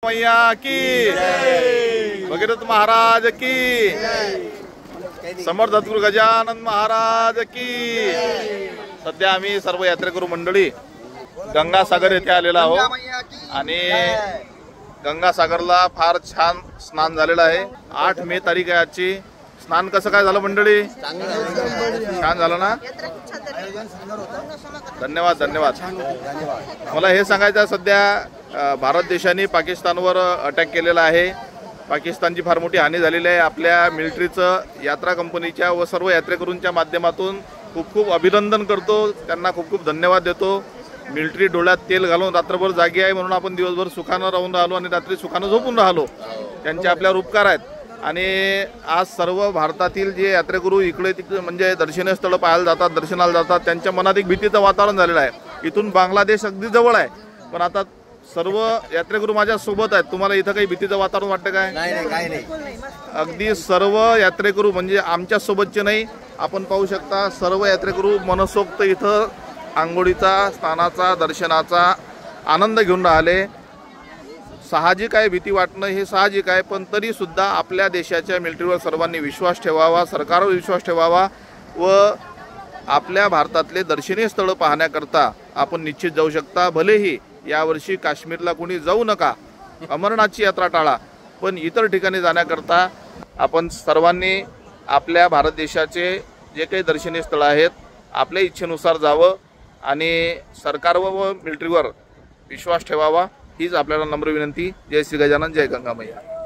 मैया की, भगीरथ महाराज की, समर्थ सद्गुरू गजानन महाराज की। सध्या आम्ही सर्व यात्रेकरू मंडळी गंगासागर येथे आलेला आहोत आणि गंगासागरला फार छान स्नान झालेलं आहे। 8 मे तारीख आहे आजची। स्नान कसं काय झालं मंडळी? छान झालं ना? धन्यवाद धन्यवाद। मला हे सांगायचं आहे, सध्या भारत देशाने पाकिस्तानवर अटॅक केलेला आहे। पाकिस्तानची फार मोठी हानी झालेली आहे। आपल्या मिलिटरीचं यात्रा कंपनीच्या व सर्व यात्रेकरूंच्या माध्यमातून खूप खूप अभिनंदन करतो, त्यांना खूप खूप धन्यवाद देतो। मिलिटरी डोळ्यात तेल घालून रात्रभर जागी आहे म्हणून आपण दिवसभर सुखानं राहून राहिलो आणि रात्री सुखानं झोपून राहिलो। त्यांचे आपल्यावर उपकार आहेत। आणि आज सर्व भारतातील जे यात्रेकरू इकडे तिकडे म्हणजे दर्शनीय स्थळ पाहायला जातात, दर्शनाला जातात, त्यांच्या मनात एक भीतीचं वातावरण झालेलं आहे। इथून बांगलादेश अगदी जवळ आहे, पण आता सर्व यात्रेकरू माझ्या सोबत आहेत। तुम्हाला इथं काही भीतीचं वातावरण वाटतं काय? नाही। अगदी सर्व यात्रेकरू म्हणजे आमच्या सोबतचे नाही, आपण पाहू शकता सर्व यात्रेकरू मनसोक्त इथं आंघोळीचा, स्नानाचा, दर्शनाचा आनंद घेऊन राहिले। साहजिक आहे, भीती वाटणं हे साहजिक आहे, पण तरी सुद्धा आपल्या देशाच्या मिलिटरीवर सर्वांनी विश्वास ठेवावा, सरकारवर विश्वास ठेवावा व आपल्या भारतातले दर्शनीय स्थळ पाहण्याकरता आपण निश्चित जाऊ शकता। भलेही यावर्षी काश्मीरला कोणी जाऊ नका, अमरनाथची यात्रा टाळा, पण इतर ठिकाणी जाण्याकरता आपण सर्वांनी आपल्या भारत देशाचे जे काही दर्शनीय स्थळ आहेत आपल्या इच्छेनुसार जावं आणि सरकारवर व मिलिटरीवर विश्वास ठेवावा, हीच आपल्याला नम्र विनंती। जय श्री गजानन, जय गंगा मैया।